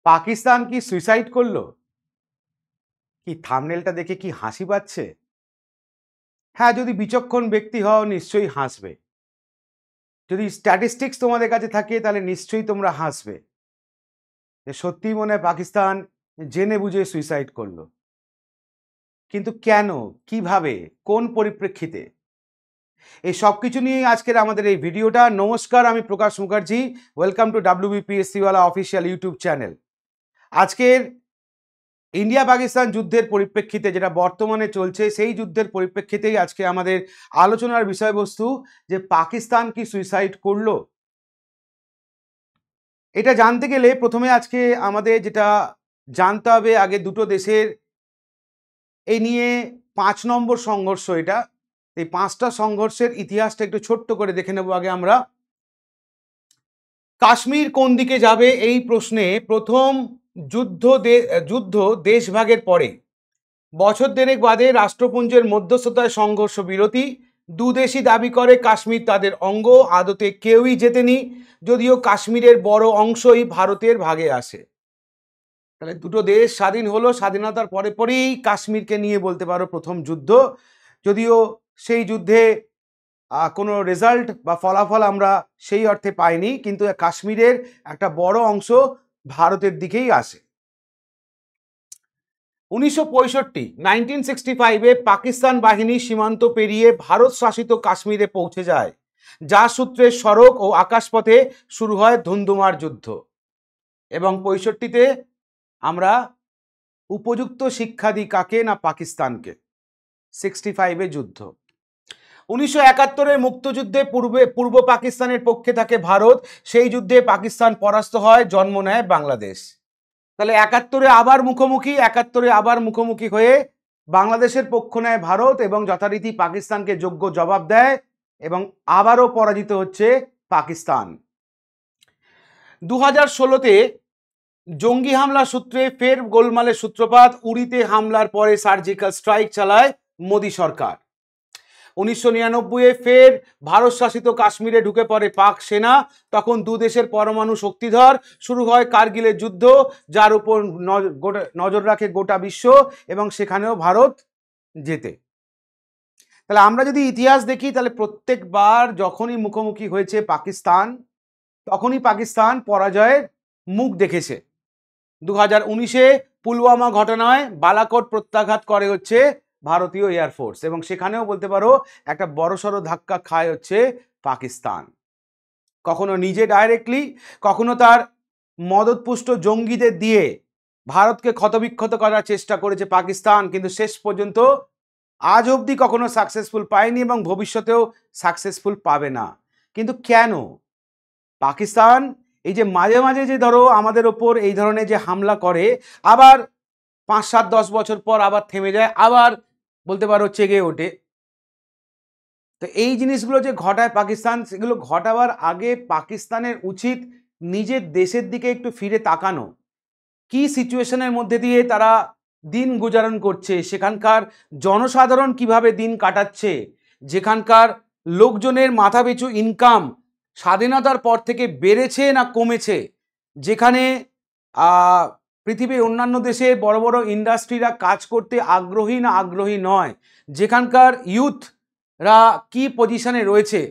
পাকিস্তান কি সুইসাইড করলো? কি থাম্বনেলটা দেখে কি হাসি পাচ্ছে? হ্যাঁ, যদি বিচক্ষণ ব্যক্তি হও নিশ্চয়ই হাসবে। যদি স্ট্যাটিস্টিক্স তোমাদের কাছে থাকে তাহলে নিশ্চয়ই তোমরা হাসবে। যে সত্যিই মনে হয় পাকিস্তান জেনে বুঝে সুইসাইড করলো। কিন্তু কেন? কিভাবে? কোন পরিপ্রেক্ষিতে? এই সবকিছু নিয়েই আজকের আমাদের এই ভিডিওটা। নমস্কার, আমি প্রকাশ মুখার্জি। ওয়েলকাম টু WBPSC ওয়ালা অফিসিয়াল ইউটিউব চ্যানেল। আজকের ইন্ডিয়া পাকিস্তান যুদ্ধের পরিপ্রেক্ষিতে যেটা বর্তমানে চলছে, সেই যুদ্ধের পরিপ্রেক্ষিতেই আজকে আমাদের আলোচনার বিষয়বস্তু যে পাকিস্তান কি সুইসাইড করলো? এটা জানতে গেলে প্রথমে আজকে আমাদের যেটা জানতে হবে, আগে দুটো দেশের এই নিয়ে ৫ নম্বর সংঘর্ষ এটা। এই ৫টা সংঘর্ষের ইতিহাসটা একটু ছোট্ট করে দেখে নেব আগে আমরা। কাশ্মীর কোন দিকে যাবে এই প্রশ্নে প্রথম যুদ্ধ দেশভাগের পরে বছর দেড়েক বাদে রাষ্ট্রপুঞ্জের মধ্যস্থতায় সংঘর্ষ বিরতি। দুদেশই দাবি করে কাশ্মীর তাদের অঙ্গ, আদতে কেউই জেতেনি, যদিও কাশ্মীরের বড় অংশই ভারতের ভাগে আসে। তাহলে দুটো দেশ স্বাধীন হলো, স্বাধীনতার পরে পরেই কাশ্মীরকে নিয়ে বলতে পারো প্রথম যুদ্ধ। যদিও সেই যুদ্ধে কোনো রেজাল্ট বা ফলাফল আমরা সেই অর্থে পাইনি, কিন্তু কাশ্মীরের একটা বড় অংশ ভারতের দিকেই আসে। 1965 পাকিস্তান বাহিনী সীমান্ত পেরিয়ে ভারত শাসিত কাশ্মীরে পৌঁছে যায়, যার সূত্রে সড়ক ও আকাশপথে শুরু হয় ধুন্ধুমার যুদ্ধ। এবং 65-তে আমরা উপযুক্ত শিক্ষা দিই কাকে? না, পাকিস্তানকে। 65-এ যুদ্ধ। 1971-এর মুক্তযুদ্ধে পূর্ব পাকিস্তানের পক্ষে থাকে ভারত। সেই যুদ্ধে পাকিস্তান পরাস্ত হয়, জন্ম নেয় বাংলাদেশ। তাহলে 71-এ আবার মুখোমুখি হয়ে বাংলাদেশের পক্ষ নেয় ভারত এবং যথারীতি পাকিস্তানকে যোগ্য জবাব দেয় এবং আবারও পরাজিত হচ্ছে পাকিস্তান। 2016-তে জঙ্গি হামলা সূত্রে ফের গোলমালের সূত্রপাত। উড়িতে হামলার পরে সার্জিক্যাল স্ট্রাইক চালায় মোদী সরকার। 1999-এ ফের ভারত শাসিত কাশ্মীরে ঢুকে পড়ে পাক সেনা। তখন দুদেশের পরমাণু শক্তিধর। শুরু হয় কার্গিলের যুদ্ধ, যার উপর নজর রাখে গোটা বিশ্ব এবং সেখানেও ভারত জেতে। তাহলে আমরা যদি ইতিহাস দেখি তাহলে প্রত্যেকবার যখনই মুখোমুখি হয়েছে পাকিস্তান, তখনই পাকিস্তান পরাজয়ের মুখ দেখেছে। 2019-এ পুলওয়ামা ঘটনায় বালাকোট প্রত্যাঘাত করে হচ্ছে ভারতীয় এয়ারফোর্স এবং সেখানেও বলতে পারো একটা বড়সড় ধাক্কা খায় হচ্ছে পাকিস্তান। কখনো নিজে ডাইরেক্টলি, কখনো তার মদতপুষ্ট জঙ্গিদের দিয়ে ভারতকে ক্ষতবিক্ষত করার চেষ্টা করেছে পাকিস্তান, কিন্তু শেষ পর্যন্ত আজ অবধি কখনো সাকসেসফুল পায়নি এবং ভবিষ্যতেও সাকসেসফুল পাবে না। কিন্তু কেন পাকিস্তান এই যে মাঝে মাঝে যে ধরো আমাদের ওপর এই ধরনের যে হামলা করে, আবার 5, 7, 10 বছর পর আবার থেমে যায়, আবার বলতে পারো চেগে ওঠে। তো এই জিনিসগুলো যে ঘটায় পাকিস্তান, সেগুলো ঘটাবার আগে পাকিস্তানের উচিত নিজের দেশের দিকে একটু ফিরে তাকানো। কি সিচুয়েশনের মধ্যে দিয়ে তারা দিন গুজারণ করছে, সেখানকার জনসাধারণ কিভাবে দিন কাটাচ্ছে, যেখানকার লোকজনের মাথাপিছু ইনকাম স্বাধীনতার পর থেকে বেড়েছে না কমেছে, যেখানে পৃথিবীর অন্যান্য দেশে বড় বড় ইন্ডাস্ট্রিরা কাজ করতে আগ্রহী না আগ্রহী নয়, যেখানকার ইউথরা কি পজিশনে রয়েছে,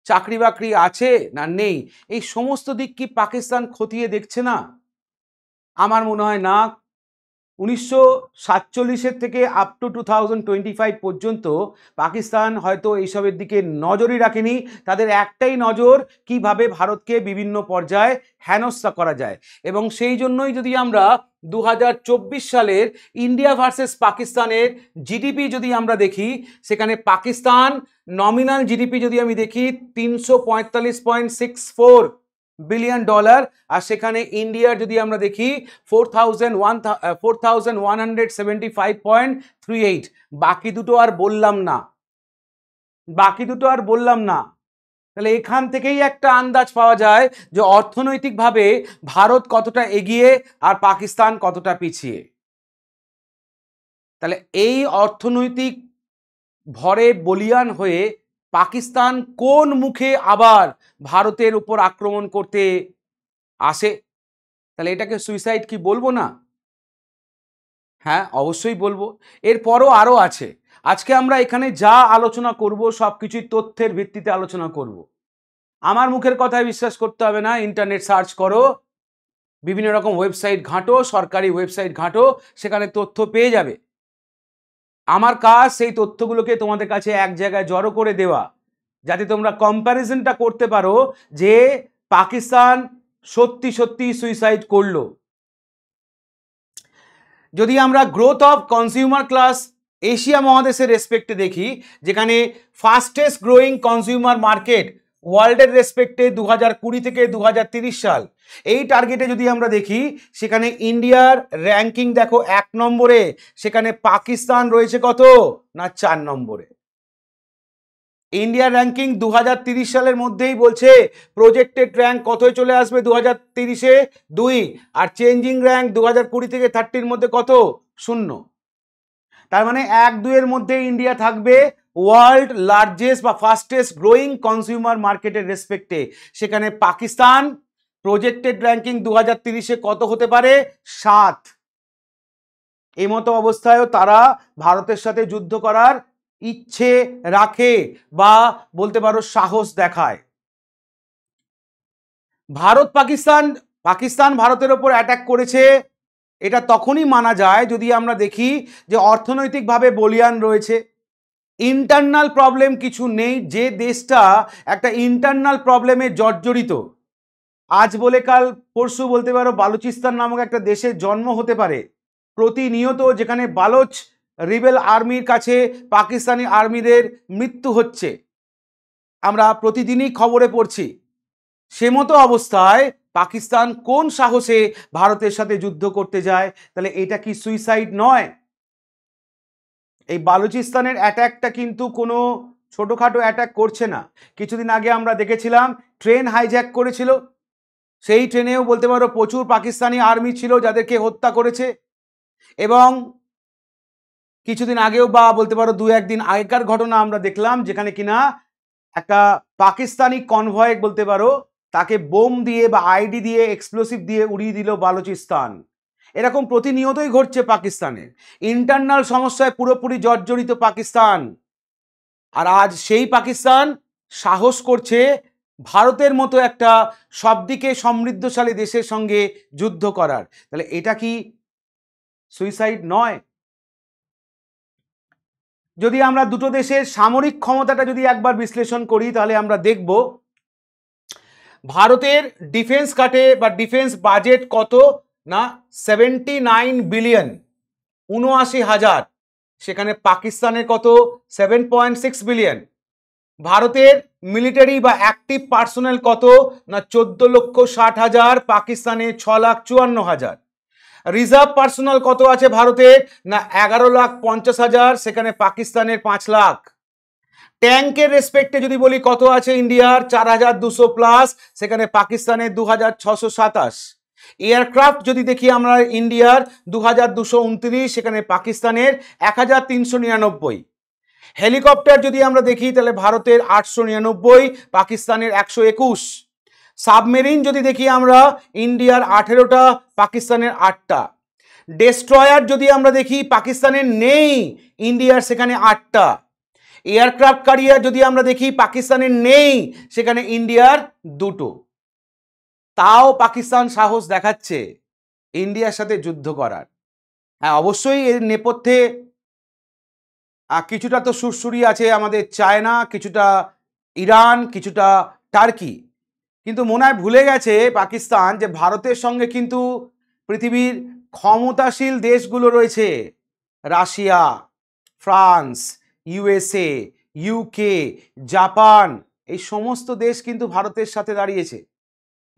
চাকরি বাকরি আছে না নেই, এই সমস্ত দিক কি পাকিস্তান খতিয়ে দেখছে না? আমার মনে হয় না। 1947-এর থেকে আপ টু 2025 পর্যন্ত পাকিস্তান হয়তো এইসবের দিকে নজরই রাখেনি। তাদের একটাই নজর, কিভাবে ভারতকে বিভিন্ন পর্যায়ে হেনস্থা করা যায়। এবং সেই জন্যই যদি আমরা 2024 সালের ইন্ডিয়া ভার্সেস পাকিস্তানের জিডিপি যদি আমরা দেখি, সেখানে পাকিস্তান নমিনাল জিডিপি যদি আমি দেখি $345.64 বিলিয়ন, আর সেখানে ইন্ডিয়ার যদি আমরা দেখি 4175.38। বাকি দুটো আর বললাম না। তাহলে এখান থেকেই একটা আন্দাজ পাওয়া যায় যে অর্থনৈতিকভাবে ভারত কতটা এগিয়ে আর পাকিস্তান কতটা পিছিয়ে। তাহলে এই অর্থনৈতিক ভরে বলিয়ান হয়ে পাকিস্তান কোন মুখে আবার ভারতের উপর আক্রমণ করতে আসে? তাহলে এটাকে সুইসাইড কি বলবো না? হ্যাঁ, অবশ্যই বলবো। এরপরও আরও আছে। আজকে আমরা এখানে যা আলোচনা করব সব কিছুই তথ্যের ভিত্তিতে আলোচনা করব। আমার মুখের কথায় বিশ্বাস করতে হবে না, ইন্টারনেট সার্চ করো, বিভিন্ন রকম ওয়েবসাইট ঘাঁটো, সরকারি ওয়েবসাইট ঘাঁটো, সেখানে তথ্য পেয়ে যাবে। আমার কাজ সেই তথ্যগুলোকে তোমাদের কাছে এক জায়গায় জড়ো করে দেওয়া, যাতে তোমরা কম্প্যারিজনটা করতে পারো যে পাকিস্তান সত্যি সত্যি সুইসাইড করলো। যদি আমরা growth of consumer class Asia মহাদেশের রেসপেক্টে দেখি, যেখানে ফাস্টেস্ট গ্রোয়িং কনজিউমার মার্কেট ওয়ার্ল্ডের রেসপেক্টে 2020 থেকে 2030 সাল, এই টার্গেটে যদি আমরা দেখি, সেখানে ইন্ডিয়ার র্যাঙ্কিং দেখো 1 নম্বরে, সেখানে পাকিস্তান রয়েছে কত না 4 নম্বরে। ইন্ডিয়ার র্যাঙ্কিং 2030 সালের মধ্যেই বলছে প্রজেক্টেড র্যাঙ্ক কতই চলে আসবে 2030-এ 2, আর চেঞ্জিং র্যাঙ্ক 2020 থেকে 30-র মধ্যে কত 0। তার মানে 1-2-এর মধ্যে ইন্ডিয়া থাকবে ওয়ার্ল্ড লার্জেস্ট বা ফাস্টেস্ট গ্রোয়িং কনজিউমার মার্কেটের রেসপেক্টে। সেখানে পাকিস্তান প্রজেক্টেড র্যাঙ্কিং 2030-এ কত হতে পারে 7। এই মতো অবস্থায়ও তারা ভারতের সাথে যুদ্ধ করার ইচ্ছে রাখে বা বলতে পারো সাহস দেখায়। পাকিস্তান ভারতের ওপর অ্যাটাক করেছে, এটা তখনই মানা যায় যদি আমরা দেখি যে অর্থনৈতিকভাবে বলিয়ান রয়েছে, ইন্টারনাল প্রবলেম কিছু নেই। যে দেশটা একটা ইন্টারনাল প্রবলেমে জর্জরিত, আজ বলে কাল পরশু বলতে পারো বালুচিস্তান নামক একটা দেশের জন্ম হতে পারে প্রতিনিয়ত, যেখানে বালোচ রিবেল আর্মির কাছে পাকিস্তানি আর্মিদের মৃত্যু হচ্ছে, আমরা প্রতিদিনই খবরে পড়ছি। সে মতো অবস্থায় পাকিস্তান কোন সাহসে ভারতের সাথে যুদ্ধ করতে যায়? তাহলে এটা কি সুইসাইড নয়? এই বালুচিস্তানের অ্যাট্যাকটা কিন্তু কোনো ছোটোখাটো অ্যাট্যাক করছে না। কিছুদিন আগে আমরা দেখেছিলাম ট্রেন হাইজ্যাক করেছিল, সেই ট্রেনেও বলতে পারো প্রচুর পাকিস্তানি আর্মি ছিল যাদেরকে হত্যা করেছে। এবং কিছুদিন আগেও বা বলতে পারো 2-1 দিন আগেকার ঘটনা আমরা দেখলাম, যেখানে কিনা একটা পাকিস্তানি কনভয় বলতে পারো তাকে বোম দিয়ে বা আইডি দিয়ে এক্সপ্লোসিভ দিয়ে উড়িয়ে দিল বালুচিস্তান। এরকম প্রতিনিয়তই ঘটছে পাকিস্তানে, ইন্টারনাল সমস্যায় পুরোপুরি জর্জরিত পাকিস্তান। আর আজ সেই পাকিস্তান সাহস করছে ভারতের মতো একটা সবদিকে সমৃদ্ধশালী দেশের সঙ্গে যুদ্ধ করার। তাহলে এটা কি সুইসাইড নয়? যদি আমরা দুটো দেশের সামরিক ক্ষমতাটা যদি একবার বিশ্লেষণ করি, তাহলে আমরা দেখব ভারতের ডিফেন্স কাটে বা ডিফেন্স বাজেট কত না 79 বিলিয়ন, 79,000। সেখানে পাকিস্তানের কত 7.6 বিলিয়ন। ভারতের মিলিটারি বা অ্যাক্টিভ পার্সোনেল কত না 14,60,000, পাকিস্তানে 6,54,000। রিজার্ভ পার্সোনাল কত আছে ভারতের না 11,50,000, সেখানে পাকিস্তানের 5 লাখ। ট্যাঙ্কের রেসপেক্টে যদি বলি কত আছে ইন্ডিয়ার 4,200 প্লাস, সেখানে পাকিস্তানের 2,627। এয়ারক্রাফট যদি দেখি আমরা ইন্ডিয়ার 2,229, সেখানে পাকিস্তানের 1,399। হেলিকপ্টার যদি আমরা দেখি তাহলে ভারতের 899, পাকিস্তানের 121। সাবমেরিন যদি দেখি আমরা ইন্ডিয়ার 18টা, পাকিস্তানের 8টা। ডেস্ট্রয়ার যদি আমরা দেখি পাকিস্তানের নেই, ইন্ডিয়ার সেখানে 8টা। এয়ারক্রাফট ক্যারিয়ার যদি আমরা দেখি পাকিস্তানের নেই, সেখানে ইন্ডিয়ার 2টো। তাও পাকিস্তান সাহস দেখাচ্ছে ইন্ডিয়ার সাথে যুদ্ধ করার। হ্যাঁ, অবশ্যই এর নেপথ্যে কিছুটা তো সুরসুরি আছে আমাদের চায়না, কিছুটা ইরান, কিছুটা টার্কি। কিন্তু মনে হয় ভুলে গেছে পাকিস্তান যে ভারতের সঙ্গে কিন্তু পৃথিবীর ক্ষমতাশীল দেশগুলো রয়েছে, Russia, France, USA, UK, Japan, এই সমস্ত দেশ কিন্তু ভারতের সাথে দাঁড়িয়েছে।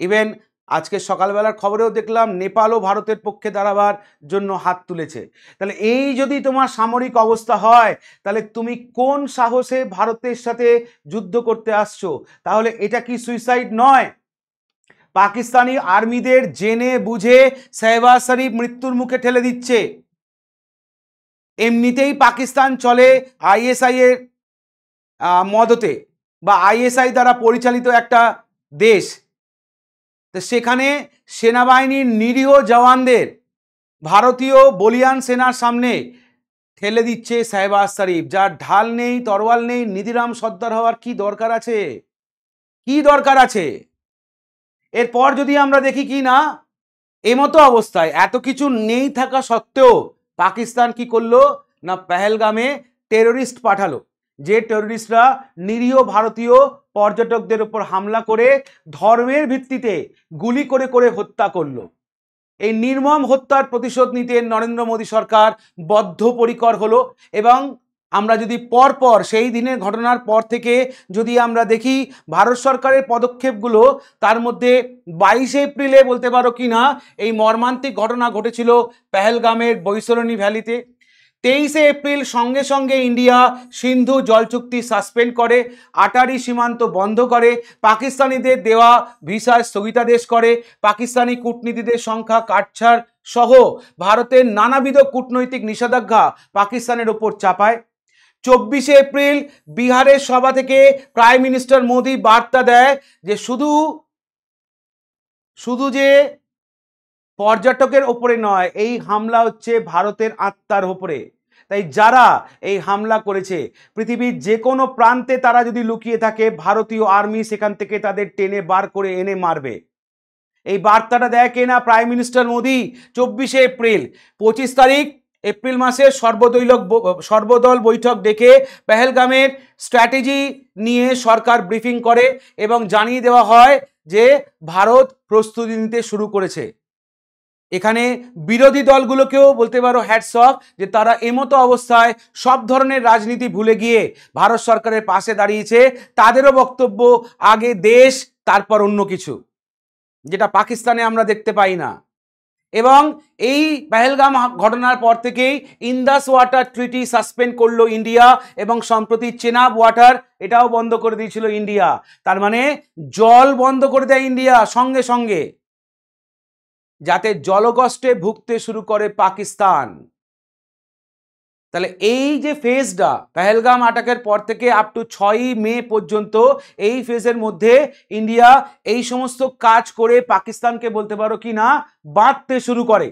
ইভেন আজকে সকালবেলার খবরেও দেখলাম নেপালও ভারতের পক্ষে দাঁড়াবার জন্য হাত তুলেছে। তাহলে এই যদি তোমার সামরিক অবস্থা হয়, তাহলে তুমি কোন সাহসে ভারতের সাথে যুদ্ধ করতে আসছো? তাহলে এটা কি সুইসাইড নয়? পাকিস্তানি আর্মিদের জেনে বুঝে শাহবাজ শরীফ মৃত্যুর মুখে ঠেলে দিচ্ছে। এমনিতেই পাকিস্তান চলে আইএসআই এর মদতে বা আইএসআই দ্বারা পরিচালিত একটা দেশ। তো সেখানে সেনাবাহিনীর নিরীহ জওয়ানদের ভারতীয় বলিয়ান সেনার সামনে ঠেলে দিচ্ছে শাহবাজ শরীফ, যার ঢাল নেই, তরোয়াল নেই, নিধিরাম সর্দার হওয়ার কি দরকার আছে? কি দরকার আছে? এরপর যদি আমরা দেখি কি না, এমতো অবস্থায় এত কিছু নেই থাকা সত্ত্বেও পাকিস্তান কি করলো না, পেহেলগামে টেরোরিস্ট পাঠালো, যে টেরোরিস্টরা নিরীহ ভারতীয় পর্যটকদের উপর হামলা করে ধর্মের ভিত্তিতে গুলি করে করে হত্যা করলো। এই নির্মম হত্যার প্রতিশোধ নিতে নরেন্দ্র মোদী সরকার বদ্ধপরিকর হলো। এবং আমরা যদি পরপর সেই দিনের ঘটনার পর থেকে যদি আমরা দেখি ভারত সরকারের পদক্ষেপগুলো, তার মধ্যে 22 এপ্রিলে বলতে পারো কি না, এই মর্মান্তিক ঘটনা ঘটেছিল পেহেলগামের বৈতরণী ভ্যালিতে। 23 এপ্রিল সঙ্গে সঙ্গে ইন্ডিয়া সিন্ধু জল চুক্তি সাসপেন্ড করে, আটারি সীমান্ত বন্ধ করে, পাকিস্তানিদের দেওয়া ভিসা স্থগিতাদেশ করে, পাকিস্তানি কূটনীতিদের সংখ্যা কাটছাড় সহ ভারতের নানাবিধ কূটনৈতিক নিষেধাজ্ঞা পাকিস্তানের ওপর চাপায়। 24 এপ্রিল বিহারের সভা থেকে প্রাইম মিনিস্টার মোদি বার্তা দেয় যে শুধু যে পর্যটকের ওপরে নয়, এই হামলা হচ্ছে ভারতের আত্মার ওপরে। তাই যারা এই হামলা করেছে পৃথিবীর যে কোনো প্রান্তে তারা যদি লুকিয়ে থাকে, ভারতীয় আর্মি সেখান থেকে তাদের টেনে বার করে এনে মারবে। এই বার্তাটা দেয় কে না, প্রাইম মিনিস্টার মোদি। 24 এপ্রিল, 25 তারিখ এপ্রিল মাসের সর্বদল বৈঠক ডেকে পেহেলগামের স্ট্র্যাটেজি নিয়ে সরকার ব্রিফিং করে এবং জানিয়ে দেওয়া হয় যে ভারত প্রস্তুতি নিতে শুরু করেছে। এখানে বিরোধী দলগুলোকেও বলতে পারো হ্যাটস অফ, যে তারা এমতো অবস্থায় সব ধরনের রাজনীতি ভুলে গিয়ে ভারত সরকারের পাশে দাঁড়িয়েছে। তাদেরও বক্তব্য আগে দেশ তারপর অন্য কিছু, যেটা পাকিস্তানে আমরা দেখতে পাই না। এবং এই পেহেলগাম ঘটনার পর থেকেই ইন্দাস ওয়াটার ট্রিটি সাসপেন্ড করলো ইন্ডিয়া, এবং সম্প্রতি চেনাব ওয়াটার এটাও বন্ধ করে দিয়েছিল ইন্ডিয়া। তার মানে জল বন্ধ করে দেয় ইন্ডিয়া সঙ্গে সঙ্গে, যাতে জলকষ্টে ভুগতে শুরু করে পাকিস্তান। তাহলে এই যে ফেজটা পেহেলগাম অ্যাটাকের পর থেকে আপ টু 6 মে পর্যন্ত, এই ফেজের মধ্যে ইন্ডিয়া এই সমস্ত কাজ করে পাকিস্তানকে বলতে পারো কি না বাঁধতে শুরু করে।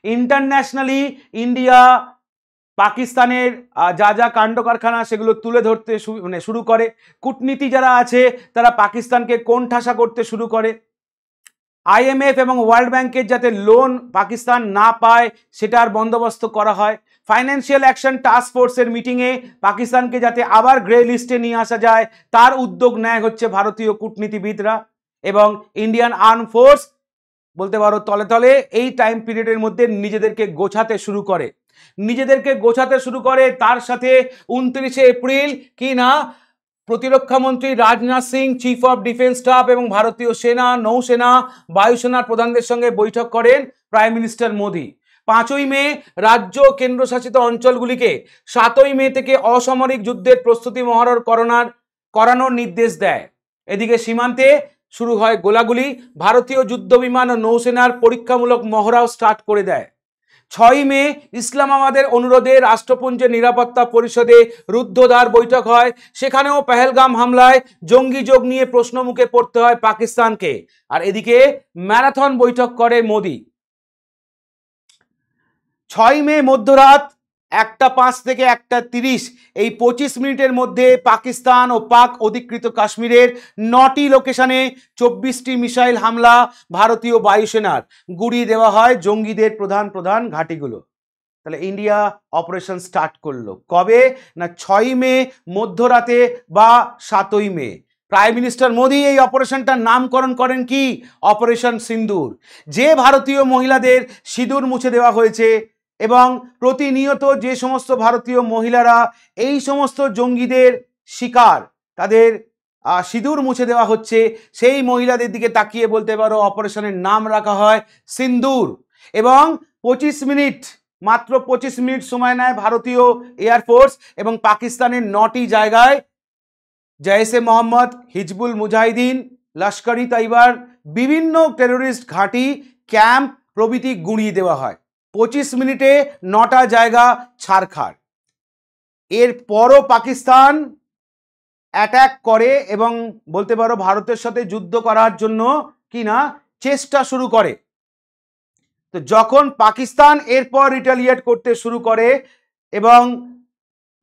ইন্টারন্যাশনালি ইন্ডিয়া পাকিস্তানের যা যা কাণ্ড কারখানা সেগুলো তুলে ধরতে শুরু করে। কূটনীতি যারা আছে তারা পাকিস্তানকে কোণঠাসা করতে শুরু করে। IMF এবং ওয়ার্ল্ড ব্যাংকের যাতে লোন পাকিস্তান না পায় সেটার বন্দোবস্ত করা হয়। ফাইন্যান্সিয়াল অ্যাকশন টাস্ক ফোর্সের মিটিংয়ে পাকিস্তানকে যাতে আবার গ্রে লিস্টে নিয়ে আসা যায় তার উদ্যোগ নেয় হচ্ছে ভারতীয় কূটনীতিবিদরা। এবং ইন্ডিয়ান আর্ম ফোর্স বলতে পারো তলে তলে এই টাইম পিরিয়ডের মধ্যে নিজেদেরকে গোছাতে শুরু করে। তার সাথে 29 এপ্রিল কি না, প্রতিরক্ষা মন্ত্রী Rajnath Singh, chief of defence staff এবং ভারতীয় সেনা, নৌসেনা, বায়ুসেনার প্রধানদের সঙ্গে বৈঠক করেন প্রাইম মিনিস্টার মোদি। 5ই মে রাজ্য কেন্দ্রশাসিত অঞ্চলগুলিকে 7ই মে থেকে অসামরিক যুদ্ধের প্রস্তুতি মহড়া করানোর নির্দেশ দেয়। এদিকে সীমান্তে শুরু হয় গোলাগুলি, ভারতীয় যুদ্ধ বিমান ও নৌসেনার পরীক্ষামূলক মহড়াও স্টার্ট করে দেয়। 6ই মে ইসলামাবাদের অনুরোধে রাষ্ট্রপুঞ্জের নিরাপত্তা পরিষদে রুদ্ধদ্বার বৈঠক হয়। সেখানেও পেহেলগাম হামলায় জঙ্গি যোগ নিয়ে প্রশ্ন মুখে পড়তে হয় পাকিস্তানকে। আর এদিকে ম্যারাথন বৈঠক করে মোদি। 6ই মে মধ্যরাত 1টা 5 থেকে 1টা 30 এই 25 মিনিটের মধ্যে পাকিস্তান ও পাক অধিকৃত কাশ্মীরের 9টি লোকেশনে 24টি মিসাইল হামলা ভারতীয় বায়ুসেনার, গুড়িয়ে দেওয়া হয় জঙ্গিদের প্রধান ঘাঁটিগুলো। তাহলে ইন্ডিয়া অপারেশন স্টার্ট করলো কবে না, 6ই মে মধ্যরাতে বা 7ই মে। প্রাইম মিনিস্টার মোদি এই অপারেশনটার নামকরণ করেন কি, অপারেশন সিন্দুর। যে ভারতীয় মহিলাদের সিঁদুর মুছে দেওয়া হয়েছে এবং প্রতিনিয়ত যে সমস্ত ভারতীয় মহিলারা এই সমস্ত জঙ্গিদের শিকার, তাদের সিঁদুর মুছে দেওয়া হচ্ছে, সেই মহিলাদের দিকে তাকিয়ে বলতে পারো অপারেশনের নাম রাখা হয় সিন্দুর। এবং 25 মিনিট, মাত্র 25 মিনিট সময় নেয় ভারতীয় এয়ারফোর্স এবং পাকিস্তানের 9টি জায়গায় জৈশে মোহাম্মদ, হিজবুল মুজাহিদিন, লস্করি তৈবার, বিভিন্ন টেরোরিস্ট ঘাঁটি, ক্যাম্প প্রভৃতি গুঁড়িয়ে দেওয়া হয়। 25 মিনিটে 9টা জায়গা ছাড়খাড়। এরপরও পাকিস্তান অ্যাটাক করে এবং বলতে পারো ভারতের সাথে যুদ্ধ করার জন্য কি না চেষ্টা শুরু করে। তো যখন পাকিস্তান এরপর রিটালিয়েট করতে শুরু করে এবং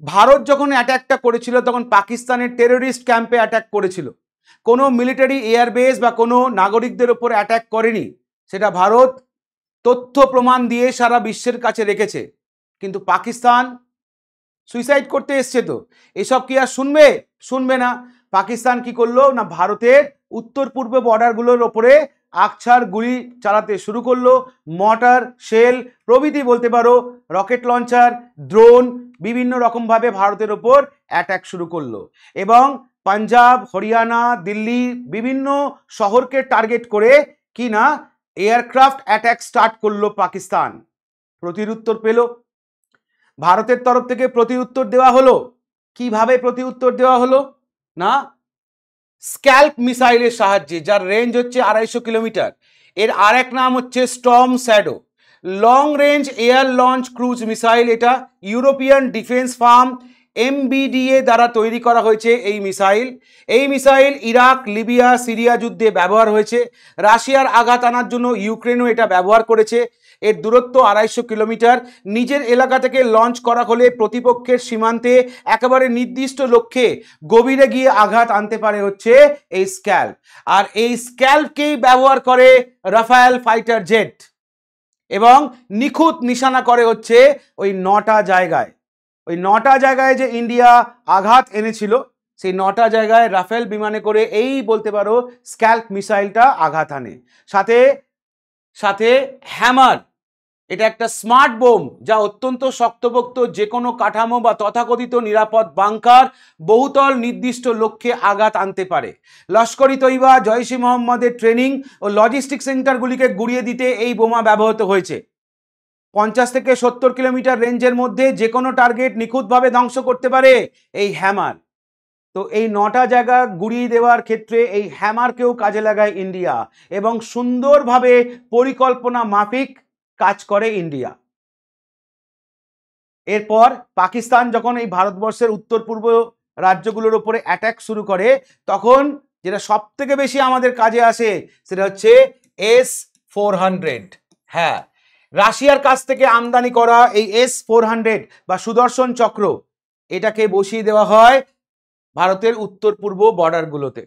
ভারত যখন অ্যাটাকটা করেছিল তখন পাকিস্তানের টেররিস্ট ক্যাম্পে অ্যাটাক করেছিল, কোনো মিলিটারি এয়ারবেস বা কোনো নাগরিকদের ওপর অ্যাটাক করেনি। সেটা ভারত তথ্য প্রমাণ দিয়ে সারা বিশ্বের কাছে রেখেছে। কিন্তু পাকিস্তান সুইসাইড করতে এসছে, তো এসব কি আর শুনবে না। পাকিস্তান কি করলো না, ভারতের উত্তর পূর্ব বর্ডারগুলোর ওপরে আকছার গুলি চালাতে শুরু করলো। মর্টার, শেল প্রভৃতি বলতে পারো, রকেট লঞ্চার, ড্রোন বিভিন্ন রকমভাবে ভারতের ওপর অ্যাটাক শুরু করলো এবং পাঞ্জাব, হরিয়ানা, দিল্লি বিভিন্ন শহরকে টার্গেট করে কি না এয়ারক্রাফট অ্যাটাক স্টার্ট করলো পাকিস্তান। প্রতিউত্তর পেল, ভারতের তরফ থেকে প্রতিউত্তর দেওয়া হলো। কিভাবে প্রতিউত্তর দেওয়া হলো না, স্ক্যাল্প মিসাইলের সাহায্যে, যার রেঞ্জ হচ্ছে 250 কিলোমিটার। এর আরেক নাম হচ্ছে storm shadow, long range air launch cruise missile. এটা ইউরোপিয়ান ডিফেন্স ফার্ম MBDA দ্বারা তৈরি করা হয়েছে এই মিসাইল ইরাক, লিবিয়া, সিরিয়া যুদ্ধে ব্যবহার হয়েছে। রাশিয়ার আঘাত আনার জন্য ইউক্রেনও এটা ব্যবহার করেছে। এর দূরত্ব 250 কিলোমিটার। নিজের এলাকা থেকে লঞ্চ করা হলে প্রতিপক্ষের সীমান্তে একেবারে নির্দিষ্ট লক্ষ্যে গভীরে গিয়ে আঘাত আনতে পারে হচ্ছে এই স্ক্যাল্প। আর এই স্ক্যাল্পকেই ব্যবহার করে রাফায়েল ফাইটার জেট এবং নিখুঁত নিশানা করে হচ্ছে ওই 9টা জায়গায়। ওই 9টা জায়গায় যে ইন্ডিয়া আঘাত এনেছিল, সেই 9টা জায়গায় রাফেল বিমানে করে এই বলতে পারো স্ক্যাল্প মিসাইলটা আঘাত আনে। সাথে সাথে হ্যামার, এটা একটা স্মার্ট বোম যা অত্যন্ত শক্তপোক্ত যে কোনো কাঠামো বা তথাকথিত নিরাপদ বাংকার বহুতল নির্দিষ্ট লক্ষ্যে আঘাত আনতে পারে। লস্কর-ই তৈবা, জৈশ-ই মোহাম্মদের ট্রেনিং ও লজিস্টিক সেন্টারগুলিকে গুড়িয়ে দিতে এই বোমা ব্যবহৃত হয়েছে। 50 থেকে 70 কিলোমিটার রেঞ্জের মধ্যে যে কোনো টার্গেট নিখুঁতভাবে ধ্বংস করতে পারে এই হ্যামার। তো এই 9টা জায়গা গুড়িয়ে দেওয়ার ক্ষেত্রে এই হ্যামারকেও কাজে লাগায় ইন্ডিয়া এবং সুন্দরভাবে পরিকল্পনা মাফিক কাজ করে ইন্ডিয়া। এরপর পাকিস্তান যখন এই ভারতবর্ষের উত্তর পূর্ব রাজ্যগুলোর উপরে অ্যাটাক শুরু করে, তখন যেটা সব থেকে বেশি আমাদের কাজে আসে সেটা হচ্ছে S-400। হ্যাঁ, রাশিয়ার কাছ থেকে আমদানি করা এই S-400 বা সুদর্শন চক্র, এটাকে বসিয়ে দেওয়া হয় ভারতের উত্তর পূর্ব বর্ডারগুলোতে।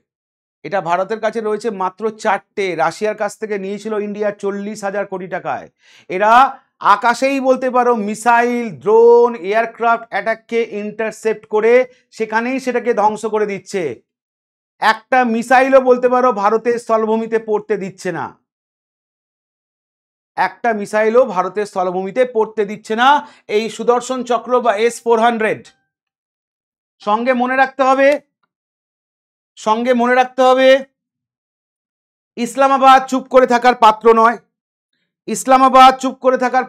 এটা ভারতের কাছে রয়েছে মাত্র 4টে, রাশিয়ার কাছ থেকে নিয়েছিল ইন্ডিয়া 40,000 কোটি টাকায়। এরা আকাশেই বলতে পারো মিসাইল, ড্রোন, এয়ারক্রাফট অ্যাটাককে ইন্টারসেপ্ট করে সেখানেই সেটাকে ধ্বংস করে দিচ্ছে। একটা মিসাইলও বলতে পারো ভারতের স্থলভূমিতে পড়তে দিচ্ছে না, একটা মিসাইলও ভারতের স্থলভূমিতে পড়তে দিচ্ছে না এই সুদর্শন চক্র বা S-400। সঙ্গে মনে রাখতে হবে ইসলামাবাদ চুপ করে থাকার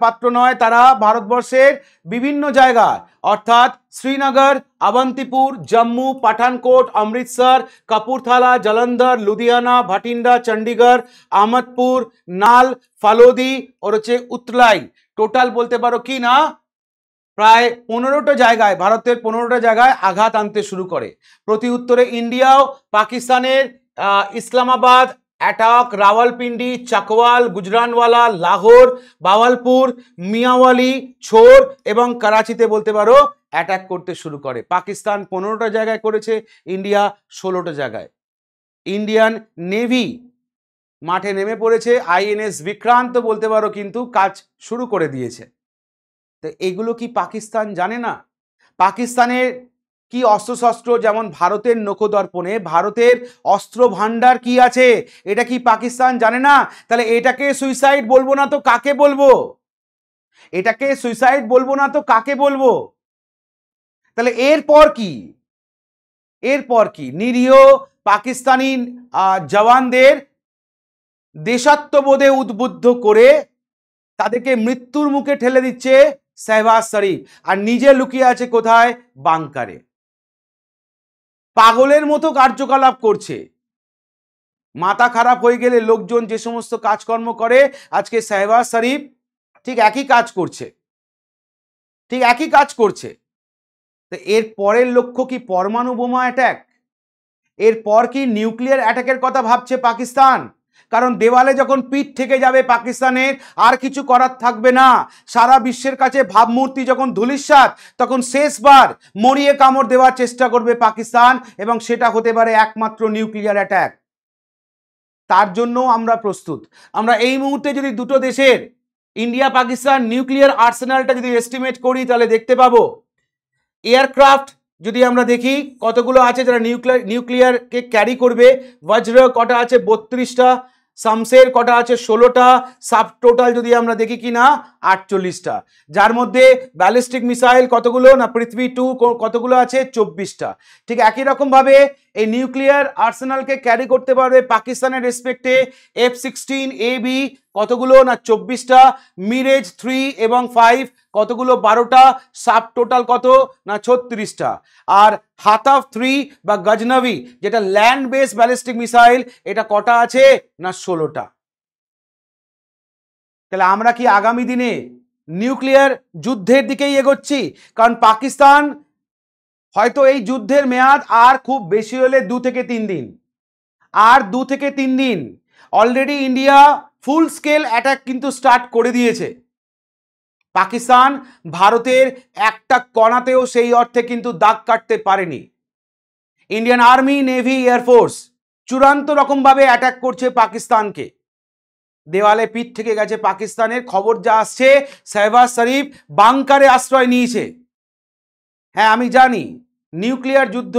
পাত্র নয়। তারা ভারতবর্ষের বিভিন্ন জায়গা অর্থাৎ শ্রীনগর, অবন্তিপুর, জম্মু, পাঠানকোট, অমৃতসর, কাপুরথালা, জলন্ধর, লুধিয়ানা, ভাটিন্ডা, চণ্ডীগড়, আহমদপুর, নাল, ফালোদি ওর হচ্ছে উতলাই, টোটাল বলতে পারো কি না প্রায় 15টা জায়গায়, ভারতের 15টা জায়গায় আঘাত আনতে শুরু করে। প্রতি উত্তরে ইন্ডিয়াও পাকিস্তানের ইসলামাবাদ, অ্যাটাক, রাওয়ালপিন্ডি, চাকওয়াল, গুজরানওয়ালা, লাহোর, বাওয়ালপুর, মিয়াওয়ালি, ছোর এবং করাচিতে বলতে পারো অ্যাটাক করতে শুরু করে। পাকিস্তান 15টা জায়গায় করেছে, ইন্ডিয়া 16টা জায়গায়। ইন্ডিয়ান নেভি মাঠে নেমে পড়েছে, INS বিক্রান্ত বলতে পারো কিন্তু কাজ শুরু করে দিয়েছে। তো এগুলো কি পাকিস্তান জানে না? পাকিস্তানের কি অস্ত্রশস্ত্র, যেমন ভারতের নখদর্পণে ভারতের অস্ত্র ভান্ডার কি আছে, এটা কি পাকিস্তান জানে না? তাহলে এটাকে সুইসাইড বলবো না তো কাকে বলবো? তাহলে এরপর কি নিরীহ পাকিস্তানি জওয়ানদের দেশাত্মবোধে উদ্বুদ্ধ করে তাদেরকে মৃত্যুর মুখে ঠেলে দিচ্ছে শাহবাজ শরীফ, আর নিজে লুকিয়ে আছে কোথায়? বাংকারে। পাগলের মতো কার্যকলাপ করছে। মাথা খারাপ হয়ে গেলে লোকজন যে সমস্ত কাজকর্ম করে, আজকে শাহবাজ শরীফ ঠিক একই কাজ করছে। তো এর পরের লক্ষ্য কি পরমাণু বোমা অ্যাটাক? এরপর কি নিউক্লিয়ার অ্যাটাকের কথা ভাবছে পাকিস্তান? কারণ দেওয়ালে যখন পিঠ থেকে যাবে পাকিস্তানের, আর কিছু করার থাকবে না। সারা বিশ্বের কাছে ভাবমূর্তি যখন ধূলিসাৎ, তখন শেষবার মরিয়ে কামড় দেওয়ার চেষ্টা করবে পাকিস্তান, এবং সেটা হতে পারে একমাত্র নিউক্লিয়ার অ্যাটাক। তার জন্য আমরা প্রস্তুত। আমরা এই মুহূর্তে যদি দুটো দেশের, ইন্ডিয়া পাকিস্তান নিউক্লিয়ার আর্সেনালটা যদি এস্টিমেট করি, তাহলে দেখতে পাবো এয়ারক্রাফট যদি আমরা দেখি কতগুলো আছে যারা নিউক্লিয়ারকে ক্যারি করবে। বজ্র কটা আছে? 32টা। শামসের কটা আছে? 16টা। সাব টোটাল যদি আমরা দেখি কি না 48টা, যার মধ্যে ব্যালিস্টিক মিসাইল কতগুলো না পৃথিবী 2 কতগুলো আছে? 24টা। ঠিক একই রকম ভাবে এই নিউক্লিয়ার আর্সেনালকে ক্যারি করতে পারবে পাকিস্তানের রেসপেক্টে F-16AB কতগুলো না 24টা। মিরেজ 3 এবং 5 কতগুলো? 12টা। সাব টোটাল কত না 36টা। আর হাতাফ 3 বা গজনভি যেটা ল্যান্ড বেস ব্যালিস্টিক মিসাইল, এটা কটা আছে না 16টা। তাহলে আমরা কি আগামী দিনে নিউক্লিয়ার যুদ্ধের দিকেই এগোচ্ছি? কারণ পাকিস্তান হয়তো এই যুদ্ধের মেয়াদ আর খুব বেশি হলে 2 থেকে 3 দিন, আর 2 থেকে 3 দিন। অলরেডি ইন্ডিয়া ফুল স্কেল অ্যাটাক কিন্তু স্টার্ট করে দিয়েছে। পাকিস্তান ভারতের একটা কণাতেও সেই অর্থে কিন্তু দাগ কাটতে পারেনি। ইন্ডিয়ান আর্মি, নেভি, এয়ারফোর্স চূড়ান্ত রকমভাবে অ্যাটাক করছে পাকিস্তানকে। দেওয়ালে পিঠ থেকে গেছে পাকিস্তানের। খবর যা আসছে, শাহবাজ শরীফ বাংকারে আশ্রয় নিয়েছে। হ্যাঁ, আমি জানি নিউক্লিয়ার যুদ্ধ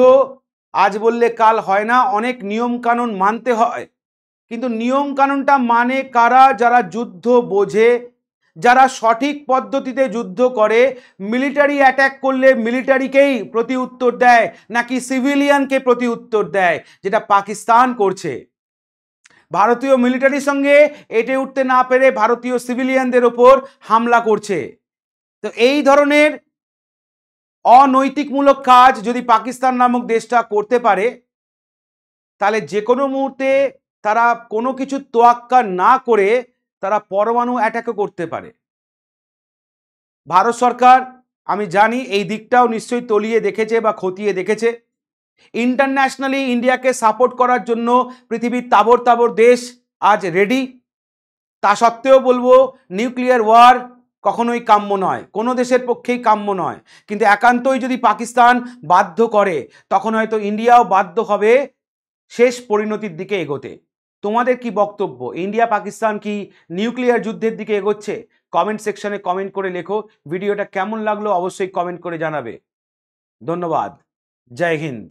আজ বললে কাল হয় না, অনেক নিয়ম কানুন মানতে হয়। কিন্তু নিয়ম কানুনটা মানে কারা? যারা যুদ্ধ বোঝে, যারা সঠিক পদ্ধতিতে যুদ্ধ করে। মিলিটারি অ্যাটাক করলে মিলিটারিকেই প্রতি উত্তর দেয়, নাকি সিভিলিয়ানকে প্রতি উত্তর দেয়, যেটা পাকিস্তান করছে। ভারতীয় মিলিটারির সঙ্গে এটে উঠতে না পেরে ভারতীয় সিভিলিয়ানদের ওপর হামলা করছে। তো এই ধরনের অনৈতিকমূলক কাজ যদি পাকিস্তান নামক দেশটা করতে পারে, তাহলে যে কোনো মুহূর্তে তারা কোনো কিছু তোয়াক্কা না করে তারা পরমাণু অ্যাটাকও করতে পারে। ভারত সরকার আমি জানি এই দিকটাও নিশ্চয়ই তলিয়ে দেখেছে বা খতিয়ে দেখেছে। ইন্টারন্যাশনালি ইন্ডিয়াকে সাপোর্ট করার জন্য পৃথিবীর তাবর তাবর দেশ আজ রেডি। তা সত্ত্বেও বলবো নিউক্লিয়ার ওয়ার কখনোই কাম্য নয়, কোনো দেশের পক্ষেই কাম্য নয়। কিন্তু একান্তই যদি পাকিস্তান বাধ্য করে, তখন হয়তো ইন্ডিয়াও বাধ্য হবে শেষ পরিণতির দিকে এগোতে। তোমাদের কি বক্তব্য? ইন্ডিয়া পাকিস্তান কি নিউক্লিয়ার যুদ্ধের দিকে এগোচ্ছে? কমেন্ট সেকশনে কমেন্ট করে লেখো। ভিডিওটা কেমন লাগলো অবশ্যই কমেন্ট করে জানাবে। ধন্যবাদ। জয় হিন্দ।